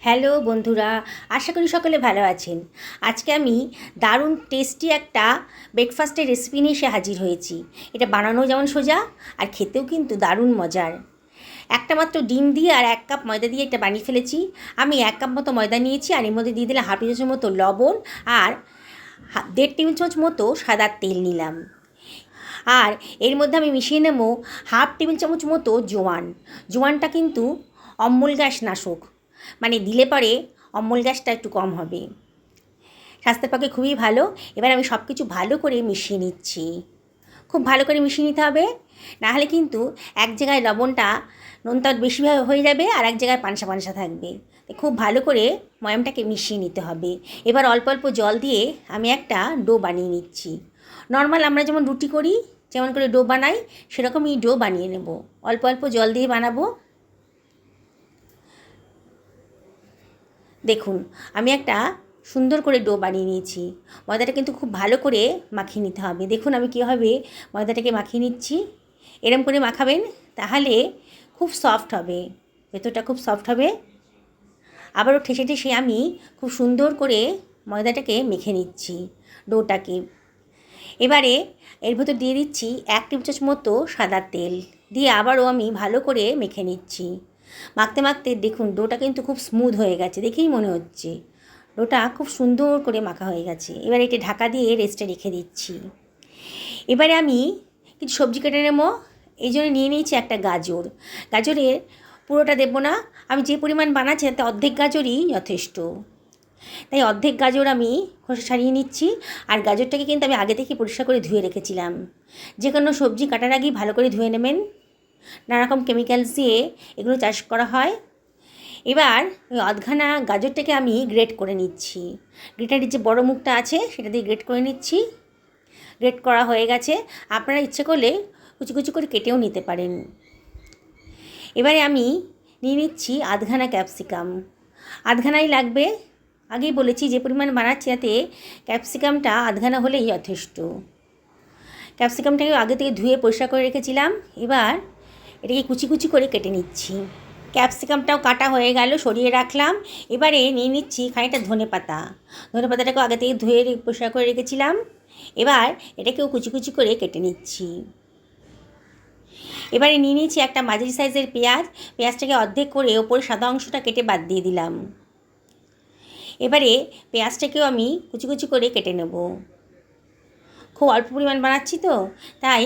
Hello বন্ধুরা, আশা করি সকলে ভালো আছেন। আজকে আমি দারুণ টেস্টি একটা ব্রেকফাস্টের রেসিপি নিয়ে এসে হাজির হয়েছি। এটা বানানো যেমন সোজা আর খেতেও কিন্তু দারুণ মজার। একটা মাত্র ডিম দিয়ে আর 1 কাপ ময়দা দিয়ে এটা বানিয়ে ফেলেছি। আমি 1 কাপ মতো ময়দা নিয়েছি আর এর মধ্যে দিয়ে দিলাম হাফ টেবিল চামচ মতো লবণ আর 1.5 টেবিল চামচ মতো সাদা তেল নিলাম। আর এর মধ্যে আমি মিশিয়ে নেব হাফ টেবিল চামচ মতো জোয়ান। জোয়ানটা কিন্তু অম্ল গ্যাস নাশক, মানে দিলে পরে অম্ল গ্যাসটা একটু কম হবে, স্বাস্থ্যের পক্ষে খুবই ভালো। এবার আমি সব কিছু ভালো করে মিশিয়ে নিচ্ছি। খুব ভালো করে মিশিয়ে নিতে হবে, নাহলে কিন্তু এক জায়গায় লবণটা নুনটা বেশি হয়ে যাবে আর এক জায়গায় পানসা পানসা থাকবে। খুব ভালো করে ময়ামটাকে মিশিয়ে নিতে হবে। এবার অল্প অল্প জল দিয়ে আমি একটা ডো বানিয়ে নিচ্ছি। নর্মাল আমরা যেমন রুটি করি যেমন করে ডো বানাই সেরকমই ডো বানিয়ে নেব। অল্প অল্প জল দিয়ে বানাবো। দেখুন, আমি একটা সুন্দর করে ডো বানিয়ে নিয়েছি। ময়দাটা কিন্তু খুব ভালো করে মাখিয়ে নিতে হবে। দেখুন আমি কীভাবে ময়দাটাকে মাখিয়ে নিচ্ছি। এরম করে মাখাবেন, তাহলে খুব সফট হবে, ভেতরটা খুব সফট হবে। আবারও ঠেসে ঠেসে আমি খুব সুন্দর করে ময়দাটাকে মেখে নিচ্ছি, ডোটাকে। এবারে এর ভেতর দিয়ে দিচ্ছি 1 টেবিল চামচ মতো সাদা তেল দিয়ে আবারও আমি ভালো করে মেখে নিচ্ছি। মাখতে মাখতে দেখুন ডোটা কিন্তু খুব স্মুথ হয়ে গেছে, দেখেই মনে হচ্ছে ডোটা খুব সুন্দর করে মাখা হয়ে গেছে। এবার এটা ঢাকা দিয়ে রেস্টে রেখে দিচ্ছি। এবারে আমি কিছু সবজি কেটে নেব। এই জন্য নিয়ে নিয়েছি একটা গাজর। গাজরের পুরোটা দেবো না, আমি যে পরিমাণ বানাচ্ছি তাতে অর্ধেক গাজরই যথেষ্ট। তাই অর্ধেক গাজর আমি খোসা ছাড়িয়ে নিচ্ছি। আর গাজরটাকে কিন্তু আমি আগে থেকে পরিষ্কার করে ধুয়ে রেখেছিলাম। যে কোনো সবজি কাটার আগেই ভালো করে ধুয়ে নেবেন, নানারকম কেমিক্যালস দিয়ে এগুলো চাষ করা হয়। এবার ওই অধখানা গাজরটাকে আমি গ্রেট করে নিচ্ছি। গ্রেটারের যে বড় মুখটা আছে সেটা দিয়ে গ্রেট করে নিচ্ছি। গ্রেট করা হয়ে গেছে। আপনারা ইচ্ছে করলে কুচি কুচি করে কেটেও নিতে পারেন। এবারে আমি নিয়ে নিচ্ছি আধখানা ক্যাপসিকাম। আধখানাই লাগবে, আগেই বলেছি যে পরিমাণ বানাচ্ছি তাতে ক্যাপসিকামটা আধখানা হলেই যথেষ্ট। ক্যাপসিকামটাকে আগে থেকে ধুয়ে পরিষ্কার করে রেখেছিলাম। এবার এটাকে কুচি কুচি করে কেটে নিচ্ছি। ক্যাপসিকামটাও কাটা হয়ে গেল, সরিয়ে রাখলাম। এবারে নিয়ে নিচ্ছি খানিকটা ধনেপাতা। ধনেপাতাটাকেও আগে থেকে ধুয়ে পরিষ্কার করে রেখেছিলাম। এবার এটাকেও কুচি কুচি করে কেটে নিচ্ছি। এবারে নিয়ে নিচ্ছি একটা মাঝারি সাইজের পেঁয়াজ। পেঁয়াজটাকে অর্ধেক করে ওপরে সাদা অংশটা কেটে বাদ দিয়ে দিলাম। এবারে পেঁয়াজটাকেও আমি কুচি কুচি করে কেটে নেব। খুব অল্প পরিমাণ বানাচ্ছি তো, তাই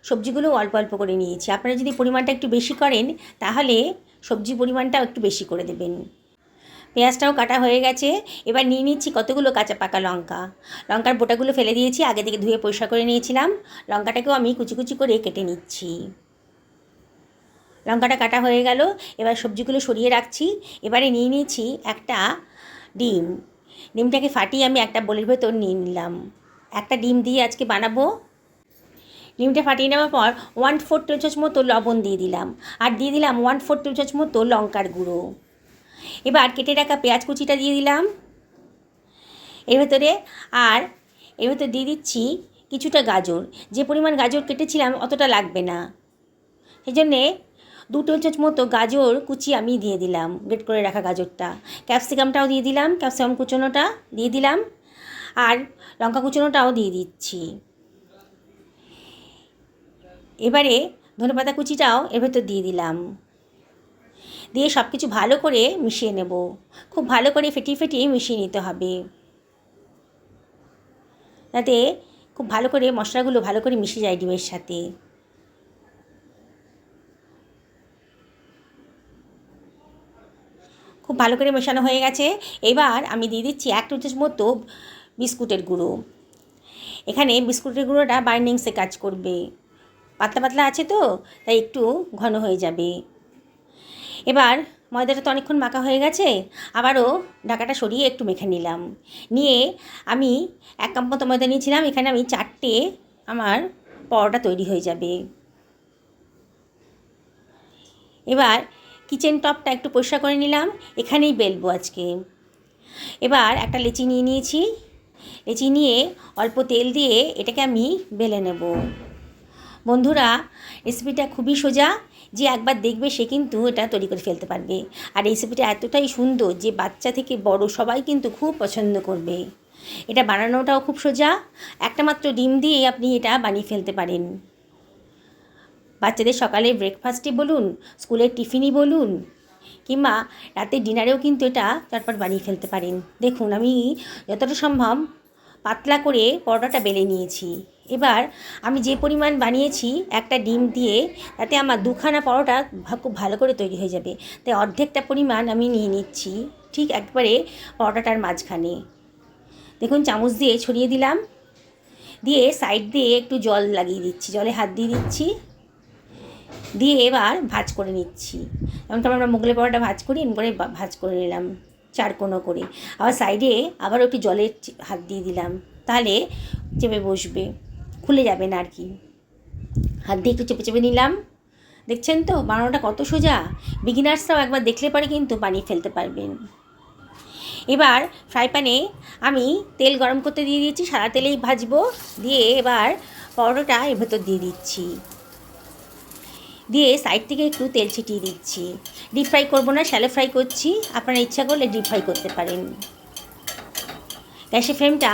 সবজিগুলো অল্প অল্প করে নিয়েছি। আপনারা যদি পরিমাণটা একটু বেশি করেন তাহলে সবজির পরিমাণটাও একটু বেশি করে দেবেন। পেঁয়াজটাও কাটা হয়ে গেছে। এবার নিয়ে নিচ্ছি কতগুলো কাঁচা পাকা লঙ্কা। লঙ্কার বোটাগুলো ফেলে দিয়েছি, আগে থেকে ধুয়ে পরিষ্কার করে নিয়েছিলাম। লঙ্কাটাকেও আমি কুচি কুচি করে কেটে নিচ্ছি। লঙ্কাটা কাটা হয়ে গেল। এবার সবজিগুলো সরিয়ে রাখছি। এবারে নিয়ে নিয়েছি একটা ডিম। ডিমটাকে ফাটিয়ে আমি একটা বোলের ভেতর নিয়ে নিলাম। একটা ডিম দিয়ে আজকে বানাবো। ডিমটা ফাটিয়ে নেওয়ার পর 1/4 টেবিল চামচ মতো লবণ দিয়ে দিলাম আর দিয়ে দিলাম 1/4 টেবিল চামচ মতো লঙ্কার গুঁড়ো। এবার কেটে রাখা পেঁয়াজ কুচিটা দিয়ে দিলাম এর ভেতরে। আর এর ভেতরে দিয়ে দিচ্ছি কিছুটা গাজর। যে পরিমাণ গাজর কেটেছিলাম অতটা লাগবে না, সেই জন্যে 2 টেবিল চামচ মতো গাজর কুচি আমি দিয়ে দিলাম, গ্রেট করে রাখা গাজরটা। ক্যাপসিকামটাও দিয়ে দিলাম, ক্যাপসিকাম কুচোনোটা দিয়ে দিলাম আর লঙ্কা কুচোনোটাও দিয়ে দিচ্ছি। এবারে ধনেপাতা কুচিটাও এর ভেতর দিয়ে দিলাম, দিয়ে সব কিছু ভালো করে মিশিয়ে নেব। খুব ভালো করে ফেটিয়ে ফেটিয়ে মিশিয়ে নিতে হবে, যাতে খুব ভালো করে মশলাগুলো ভালো করে মিশে যায় ডিমের সাথে। খুব ভালো করে মেশানো হয়ে গেছে। এবার আমি দিয়ে দিচ্ছি 1 টেবিল চামচ মতো বিস্কুটের গুঁড়ো। এখানে বিস্কুটের গুঁড়োটা বাইন্ডিংসে কাজ করবে। পাতলা পাতলা আছে তো, তাই একটু ঘন হয়ে যাবে। এবার ময়দাটা তো অনেকক্ষণ মাখা হয়ে গেছে, আবারও ঢাকাটা সরিয়ে একটু মেখে নিলাম। নিয়ে আমি 1 কাপ মতো ময়দা নিয়েছিলাম। এখানে আমি 4টে আমার পরোটা তৈরি হয়ে যাবে। এবার কিচেন টপটা একটু পরিষ্কার করে নিলাম, এখানেই বেলবো আজকে। এবার একটা লেচি নিয়ে নিয়েছি। লেচি নিয়ে অল্প তেল দিয়ে এটাকে আমি বেলে নেব। বন্ধুরা, রেসিপিটা খুবই সোজা। যে একবার দেখবে সে কিন্তু এটা তৈরি করে ফেলতে পারবে। আর রেসিপিটা এতটাই সুন্দর যে বাচ্চা থেকে বড় সবাই কিন্তু খুব পছন্দ করবে। এটা বানানোটাও খুব সোজা, একটা মাত্র ডিম দিয়ে আপনি এটা বানিয়ে ফেলতে পারেন। বাচ্চাদের সকালে ব্রেকফাস্টে বলুন, স্কুলের টিফিনই বলুন, কিংবা রাতের ডিনারেও কিন্তু এটা চটপট বানিয়ে ফেলতে পারেন। দেখুন আমি যতটা সম্ভব পাতলা করে পরোটাটা বেলে নিয়েছি। এবার আমি যে পরিমাণ বানিয়েছি একটা ডিম দিয়ে, তাতে আমার দুখানা পরোটা খুব ভালো করে তৈরি হয়ে যাবে। তাই অর্ধেকটা পরিমাণ আমি নিয়ে নিচ্ছি ঠিক একবারে পরোটাটার মাঝখানে। দেখুন চামচ দিয়ে ছড়িয়ে দিলাম, দিয়ে সাইড দিয়ে একটু জল লাগিয়ে দিচ্ছি, জলে হাত দিয়ে দিচ্ছি, দিয়ে এবার ভাঁজ করে নিচ্ছি। যেমন আমরা মোগলাই পরোটা ভাঁজ করি, এমন করে ভাঁজ করে নিলাম চার কোণো করে। আবার সাইডে আবার একটু জলের হাত দিয়ে দিলাম, তাহলে চেপে বসবে, খুলে যাবে না আর কি। হাত দিয়ে একটু চেপে চেপে নিলাম। দেখছেন তো বানানোটা কত সোজা, বিগিনার্সরাও একবার দেখলে পরে কিন্তু বানিয়ে ফেলতে পারবেন। এবার ফ্রাই প্যানে আমি তেল গরম করতে দিয়ে দিয়েছি, সাদা তেলেই ভাজবো। দিয়ে এবার পরোটাটা এর ভেতর দিয়ে দিচ্ছি, দিয়ে সাইড থেকে একটু তেল ছিটিয়ে দিচ্ছি। ডিপ ফ্রাই করবো না, শ্যালো ফ্রাই করছি, আপনারা ইচ্ছা করলে ডিপ ফ্রাই করতে পারেন। গ্যাসের ফ্লেমটা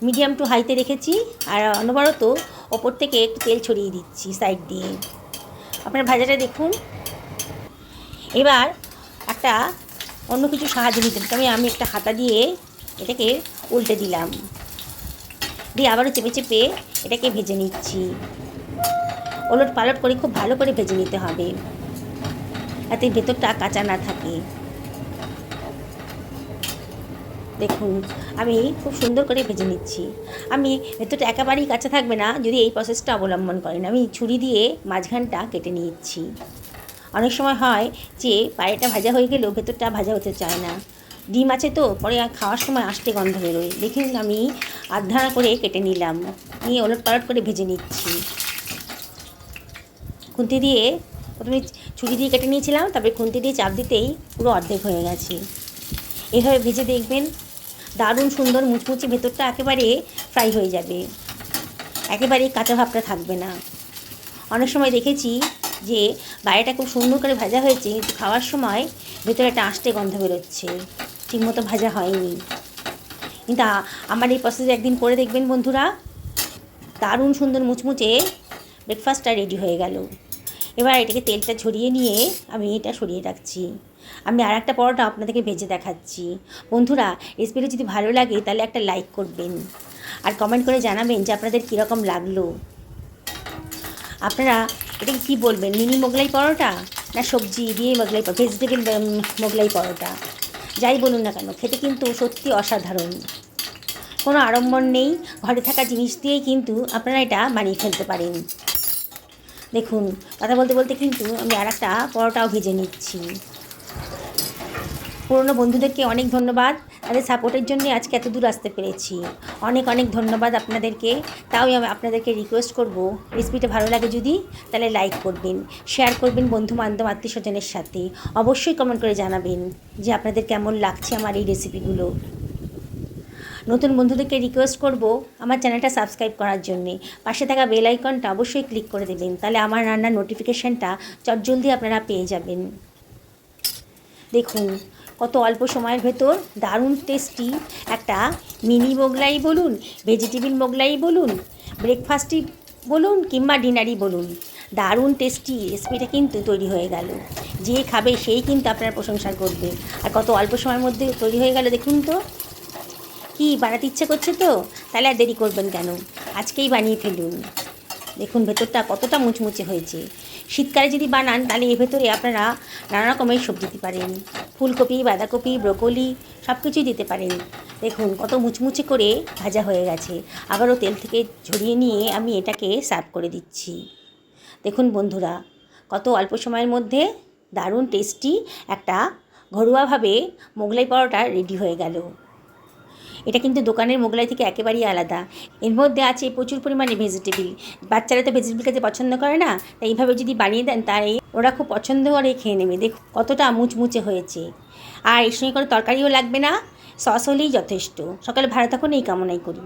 মিডিয়াম টু হাইতে রেখেছি, আর অনবরত ওপর থেকে একটু তেল ছড়িয়ে দিচ্ছি সাইড দিয়ে। আপনার ভাজাটা দেখুন। এবার একটা অন্য কিছু সাহায্য নিতে আমি একটা হাতা দিয়ে এটাকে উল্টে দিলাম, দিয়ে আবারও চেপে চেপে এটাকে ভেজে নিচ্ছি। ওলট পালট করে খুব ভালো করে ভেজে নিতে হবে, যাতে ভেতরটা কাঁচা না থাকে। দেখুন আমি খুব সুন্দর করে ভেজে নিচ্ছি। আমি ভেতরটা একেবারেই কাঁচা থাকবে না যদি এই প্রসেসটা অবলম্বন করেন। আমি ছুরি দিয়ে মাঝখানটা কেটে নিচ্ছি। অনেক সময় হয় যে বাইরেটা ভাজা হয়ে গেলেও ভেতরটা ভাজা হতে চায় না, ডিম আছে তো, পরে খাওয়ার সময় আষ্টে গন্ধ বেরোয়। দেখুন আমি আধখানা করে কেটে নিলাম, নিয়ে ওলট পালট করে ভেজে নিচ্ছি। খুন্তি দিয়ে প্রথমে ছুরি দিয়ে কেটে নিয়েছিলাম, তারপরে খুন্তি দিয়ে চাপ দিতেই পুরো অর্ধেক হয়ে গেছে। এভাবে ভেজে দেখবেন, দারুণ সুন্দর মুচমুচে ভেতরটা একেবারে ফ্রাই হয়ে যাবে, একেবারে কাঁচা ভাবটা থাকবে না। অনেক সময় দেখেছি যে বাইরেটা খুব সুন্দর করে ভাজা হয়েছে, কিন্তু খাওয়ার সময় ভেতরে একটা আষ্টে গন্ধ বেরোচ্ছে, ঠিকমতো ভাজা হয়নি। কিন্তু আমার এই প্রসেসে একদিন করে দেখবেন বন্ধুরা, দারুণ সুন্দর মুচমুচে ব্রেকফাস্টটা রেডি হয়ে গেল। এবার এটাকে তেলটা ঝরিয়ে নিয়ে আমি এটা সরিয়ে রাখছি। আমি আর একটা পরোটা আপনাদেরকে ভেজে দেখাচ্ছি। বন্ধুরা রেসিপিটা যদি ভালো লাগে তাহলে একটা লাইক করবেন, আর কমেন্ট করে জানাবেন যে আপনাদের কীরকম লাগলো। আপনারা এটাকে কী বলবেন, মিনি মোগলাই পরোটা না সবজি দিয়ে মোগলাই, ভেজিটেবল মোগলাই পরোটা, যাই বলুন না কেন, খেতে কিন্তু সত্যি অসাধারণ। কোনো আড়ম্বর নেই, ঘরে থাকা জিনিস দিয়েই কিন্তু আপনারা এটা বানিয়ে ফেলতে পারেন। দেখুন কথা বলতে বলতে কিন্তু আমি আর একটা পরোটাও ভেজে নিচ্ছি। পুরনো বন্ধুদেরকে অনেক ধন্যবাদ, তাদের সাপোর্টের জন্য আজকে এত দূর আসতে পেরেছি। অনেক অনেক ধন্যবাদ আপনাদেরকে। তাও আমি আপনাদেরকে রিকোয়েস্ট করব, রেসিপিটা ভালো লাগে যদি তাহলে লাইক করবেন, শেয়ার করবেন বন্ধুবান্ধব আত্মীয়স্বজনের সাথে। অবশ্যই কমেন্ট করে জানাবেন যে আপনাদের কেমন লাগছে আমার এই রেসিপিগুলো। নতুন বন্ধুদেরকে রিকোয়েস্ট করব আমার চ্যানেলটা সাবস্ক্রাইব করার জন্যে, পাশে থাকা বেল আইকনটা অবশ্যই ক্লিক করে দেবেন, তাহলে আমার রান্নার নোটিফিকেশানটা চটজলদি আপনারা পেয়ে যাবেন। দেখুন কত অল্প সময়ের ভেতর দারুণ টেস্টি একটা মিনি মোগলাই বলুন, ভেজিটেবল মোগলাই বলুন, ব্রেকফাস্টই বলুন কিংবা ডিনারই বলুন, দারুণ টেস্টি রেসিপিটা কিন্তু তৈরি হয়ে গেল। যে খাবে সেই কিন্তু আপনার প্রশংসা করবে। আর কত অল্প সময়ের মধ্যে তৈরি হয়ে গেল দেখুন তো। কি বানাতে ইচ্ছে করছে তো, তাহলে আর দেরি করবেন কেন, আজকেই বানিয়ে ফেলুন। দেখুন ভেতরটা কতটা মুচমুচে হয়েছে। শীতকালে যদি বানান তাহলে এর ভেতরে আপনারা নানা রকমের সবজি দিতে পারেন, ফুলকপি, বাঁধাকপি, ব্রোকলি সব কিছুই দিতে পারেন। দেখুন কত মুচমুচে করে ভাজা হয়ে গেছে। আবারও তেল থেকে ঝরিয়ে নিয়ে আমি এটাকে সার্ভ করে দিচ্ছি। দেখুন বন্ধুরা কত অল্প সময়ের মধ্যে দারুণ টেস্টি একটা ঘরোয়াভাবে মোগলাই পরোটা রেডি হয়ে গেল। এটা কিন্তু দোকানের মোগলাই থেকে একেবারেই আলাদা। এর মধ্যে আছে প্রচুর পরিমাণে ভেজিটেবল। বাচ্চারা তো ভেজিটেবল খেতে পছন্দ করে না, তাই এইভাবে যদি বানিয়ে দেন তাই ওরা খুব পছন্দ করে খেয়ে নেবে। দেখ কতটা মুচমুচে হয়েছে, আর এর সঙ্গে করে তরকারিও লাগবে না, সস হলেই যথেষ্ট। সকালে ভালো থাকুন এই কামনাই করি।